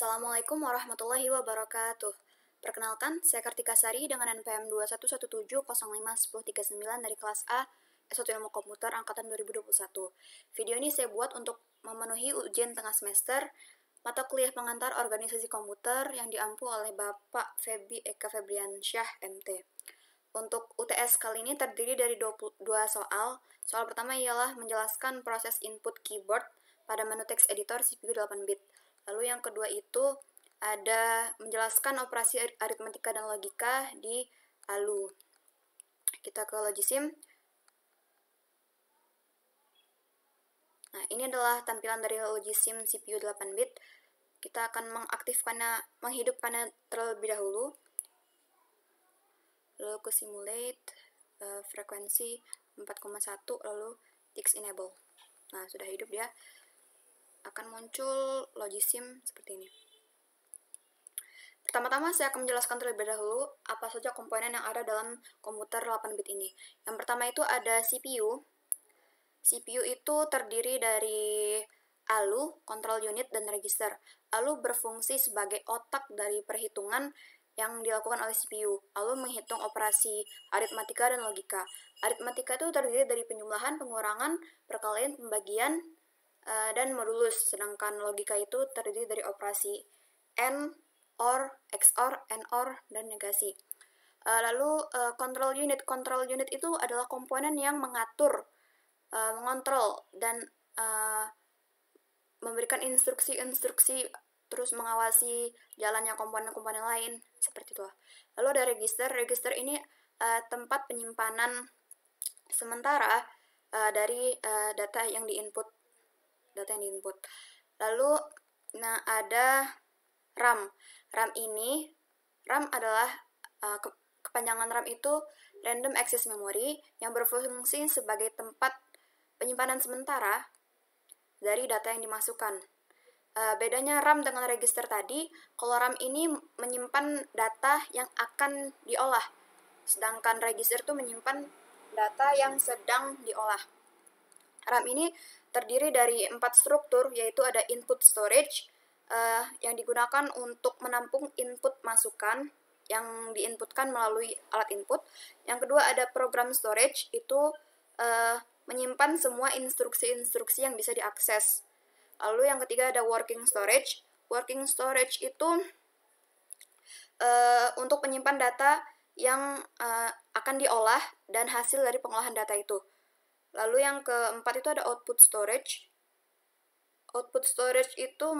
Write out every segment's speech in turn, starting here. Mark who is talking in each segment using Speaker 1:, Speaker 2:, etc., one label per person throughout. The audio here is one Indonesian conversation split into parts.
Speaker 1: Assalamualaikum warahmatullahi wabarakatuh. Perkenalkan, saya Kartika Sari dengan NPM 2117051039 dari kelas A S1 Ilmu Komputer Angkatan 2021. Video ini saya buat untuk memenuhi ujian tengah semester mata kuliah pengantar organisasi komputer yang diampu oleh Bapak Febi Eka Febriansyah MT. Untuk UTS kali ini terdiri dari 22 soal. Soal pertama ialah menjelaskan proses input keyboard pada menu text editor CPU 8-bit. Lalu yang kedua itu ada menjelaskan operasi aritmatika dan logika di ALU. Kita ke Logisim. Nah, ini adalah tampilan dari Logisim CPU 8-bit. Kita akan menghidupkannya terlebih dahulu. Lalu ke simulate, frekuensi 4,1, lalu text enable. Nah, sudah hidup dia. Akan muncul Logisim seperti ini. Pertama-tama saya akan menjelaskan terlebih dahulu apa saja komponen yang ada dalam komputer 8-bit ini. Yang pertama itu ada CPU. CPU itu terdiri dari ALU, control unit, dan register. ALU berfungsi sebagai otak dari perhitungan yang dilakukan oleh CPU. ALU menghitung operasi aritmatika dan logika. Aritmatika itu terdiri dari penjumlahan, pengurangan, perkalian, pembagian, dan modulus. Sedangkan logika itu terdiri dari operasi AND, OR, XOR, NOR, dan negasi. Lalu control unit itu adalah komponen yang mengontrol dan memberikan instruksi-instruksi terus mengawasi jalannya komponen-komponen lain seperti itu. Lalu ada register ini tempat penyimpanan sementara dari data yang diinput. Lalu ada RAM. RAM adalah kepanjangan RAM itu Random Access Memory yang berfungsi sebagai tempat penyimpanan sementara dari data yang dimasukkan. Bedanya RAM dengan register tadi, kalau RAM ini menyimpan data yang akan diolah, sedangkan register itu menyimpan data yang sedang diolah. RAM ini terdiri dari 4 struktur, yaitu ada input storage, yang digunakan untuk menampung input masukan yang diinputkan melalui alat input. Yang kedua ada program storage, itu menyimpan semua instruksi-instruksi yang bisa diakses. Lalu yang ketiga ada working storage. Working storage itu untuk menyimpan data yang akan diolah dan hasil dari pengolahan data itu. Lalu yang keempat itu ada output storage. Output storage itu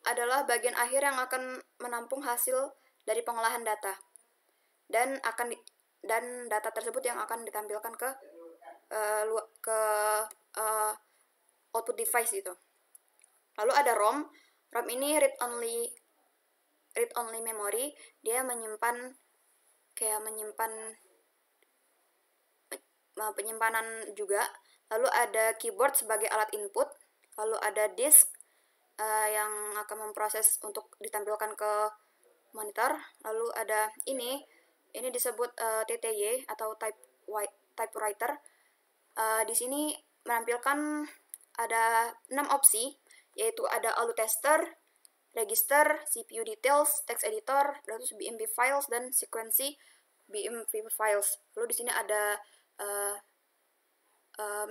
Speaker 1: adalah bagian akhir yang akan menampung hasil dari pengolahan data dan data tersebut yang akan ditampilkan ke output device itu. Lalu ada ROM. ROM ini read only memory. Dia menyimpan penyimpanan juga. Lalu ada keyboard sebagai alat input. Lalu ada disk yang akan memproses untuk ditampilkan ke monitor. Lalu ada ini disebut TTY atau typewriter. Di sini menampilkan ada 6 opsi, yaitu ada ALU tester, register, CPU details, text editor, terus BMP files, dan sequency BMP files. Lalu di sini ada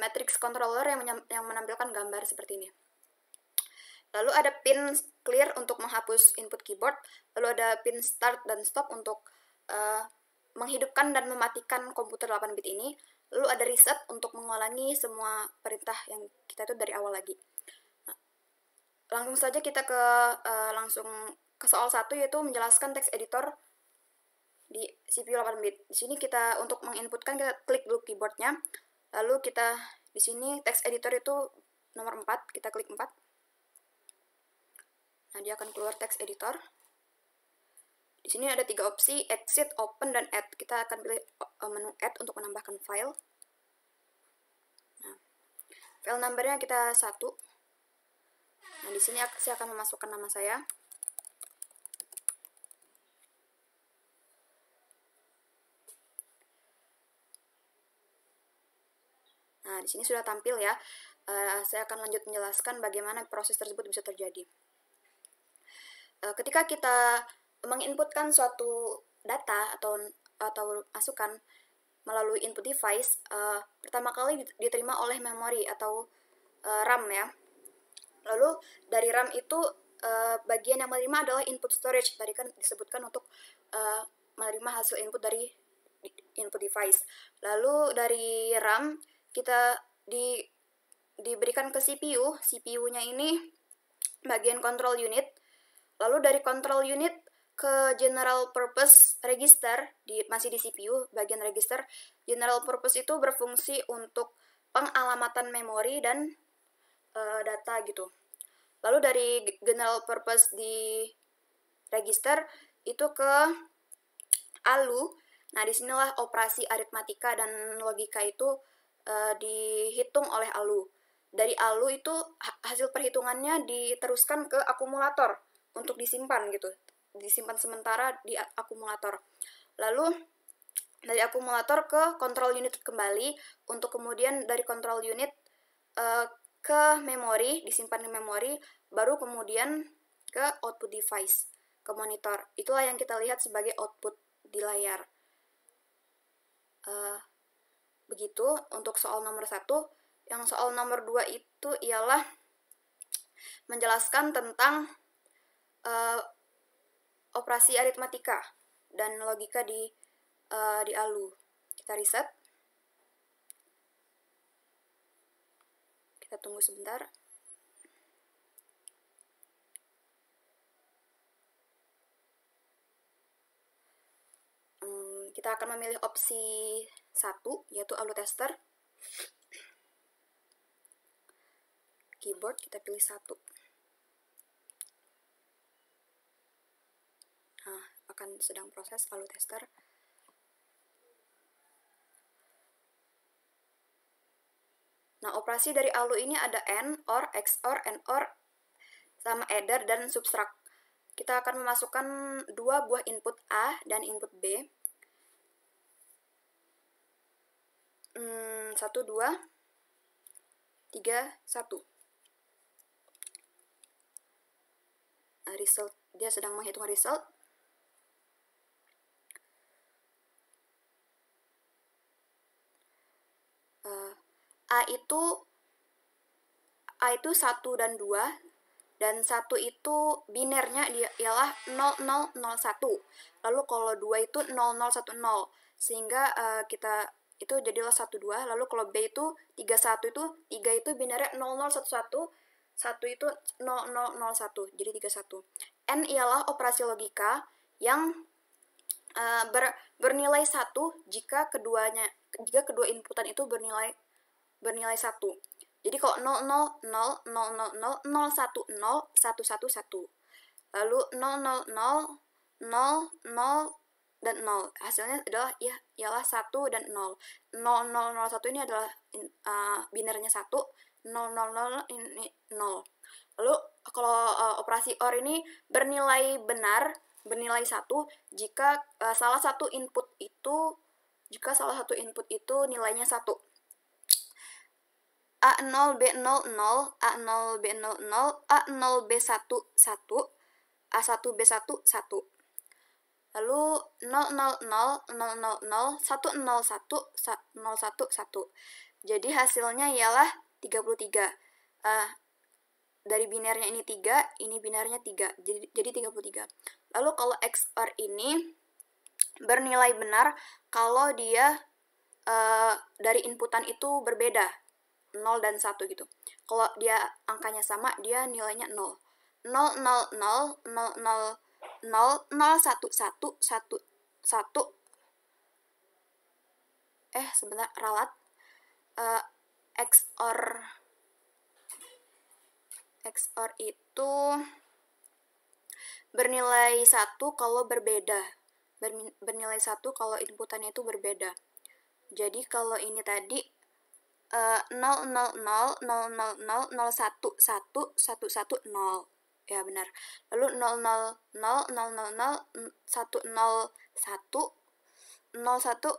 Speaker 1: matrix controller yang menampilkan gambar seperti ini. Lalu ada pin clear untuk menghapus input keyboard. Lalu ada pin start dan stop untuk menghidupkan dan mematikan komputer 8-bit ini. Lalu ada reset untuk mengulangi semua perintah yang kita itu dari awal lagi. Nah, langsung saja kita langsung ke soal 1, yaitu menjelaskan text editor di CPU 8-bit. Di sini kita untuk menginputkan kita klik dulu keyboardnya. Lalu kita di sini text editor itu nomor 4, kita klik 4. Nah, dia akan keluar text editor. Di sini ada 3 opsi, exit, open, dan add. Kita akan pilih menu add untuk menambahkan file. Nah, file numbernya kita 1. Nah, di sini saya akan memasukkan nama saya. Nah, di sini sudah tampil ya. Saya akan lanjut menjelaskan bagaimana proses tersebut bisa terjadi. ketika kita menginputkan suatu data atau masukan melalui input device, pertama kali diterima oleh memori atau RAM ya. Lalu dari RAM itu bagian yang menerima adalah input storage. Tadi kan disebutkan untuk menerima hasil input dari input device. Lalu dari RAM kita diberikan ke CPU. CPU-nya ini bagian control unit. Lalu dari control unit ke general purpose register, masih di CPU, bagian register. General purpose itu berfungsi untuk pengalamatan memori dan data gitu. Lalu dari general purpose di register itu ke ALU. Nah, disinilah operasi aritmatika dan logika itu dihitung oleh ALU. Dari ALU itu hasil perhitungannya diteruskan ke akumulator untuk disimpan gitu. Disimpan sementara di akumulator. Lalu dari akumulator ke control unit kembali, untuk kemudian dari control unit ke memori, disimpan di memori, baru kemudian ke output device, ke monitor. Itulah yang kita lihat sebagai output di layar. Begitu untuk soal nomor 1. Yang soal nomor 2 itu ialah menjelaskan tentang operasi aritmatika dan logika di ALU. Kita riset. Kita tunggu sebentar. Kita akan memilih opsi 1, yaitu ALU tester. Keyboard, kita pilih 1. Nah, akan sedang proses ALU tester. Nah, operasi dari ALU ini ada AND, OR, XOR, AND/OR, sama adder dan subtract. Kita akan memasukkan 2 buah input A dan input B. 1, 2, 3, 1. Result, dia sedang menghitung result. A itu 1 dan 2, dan 1 itu binernya ialah 0001. Lalu kalau 2 itu 0010, sehingga kita itu jadilah 12. Lalu kalau B itu 31, itu 3 itu binernya 0011, 1 itu 0001, jadi 31. N ialah operasi logika yang bernilai 1 jika kedua inputan itu bernilai 1. Jadi kalau 000, 000, 010, 111. Lalu 000, 00 dan 0. Hasilnya adalah ialah 1 dan 0. 0001 ini adalah binernya 1, 000 ini 0. Lalu kalau operasi OR ini bernilai benar, bernilai 1 jika salah satu input itu nilainya 1. A0, B00, A0, B00, A0, B1, 1, A1, B1, 1. Lalu 000, 000, 101, 01, 1. Jadi hasilnya ialah 33. Dari binernya ini 3, ini binernya 3. Jadi 33. Lalu kalau XOR ini bernilai benar kalau dia dari inputan itu berbeda, 0 dan 1 gitu. Kalau dia angkanya sama, dia nilainya 0. 0, 0, 0, 0, 0, 0, 0, 1, 1, 1, 1. Sebentar, ralat. XOR itu bernilai 1 kalau berbeda. Bernilai 1 kalau inputannya itu berbeda. Jadi kalau ini tadi 0, 0, 0, 0, 0, 0, 1, 1, 1, 1, 0. Ya, benar. Lalu 0, 0, 0, 0, 0, 0, 1, 0, 1, 0, 1,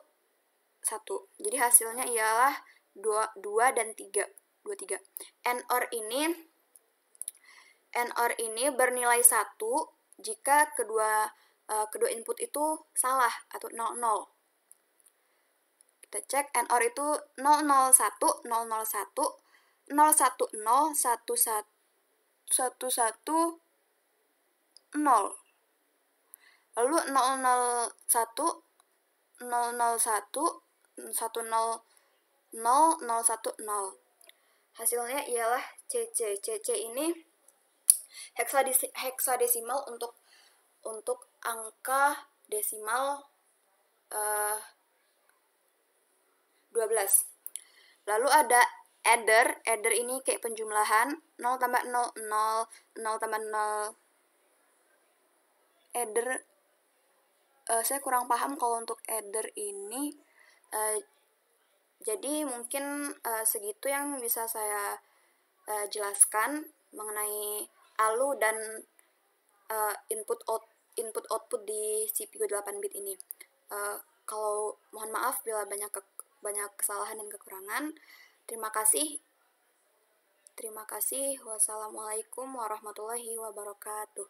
Speaker 1: 1. Jadi hasilnya ialah 2 dan 3. 2, 3. AND/OR ini bernilai 1 jika kedua input itu salah atau 00. Kita cek and OR itu 001 001 010 11 0. Lalu 001 001 10 010. Hasilnya ialah CC. CC ini heksadesimal untuk angka desimal 12. Lalu ada adder. Adder ini kayak penjumlahan 0 tambah 0 0, 0 tambah 0. Adder saya kurang paham kalau untuk adder ini. Jadi mungkin segitu yang bisa saya jelaskan mengenai ALU dan input output di CPU 8-bit ini. Kalau mohon maaf bila banyak kesalahan dan kekurangan. Terima kasih. Wassalamualaikum warahmatullahi wabarakatuh.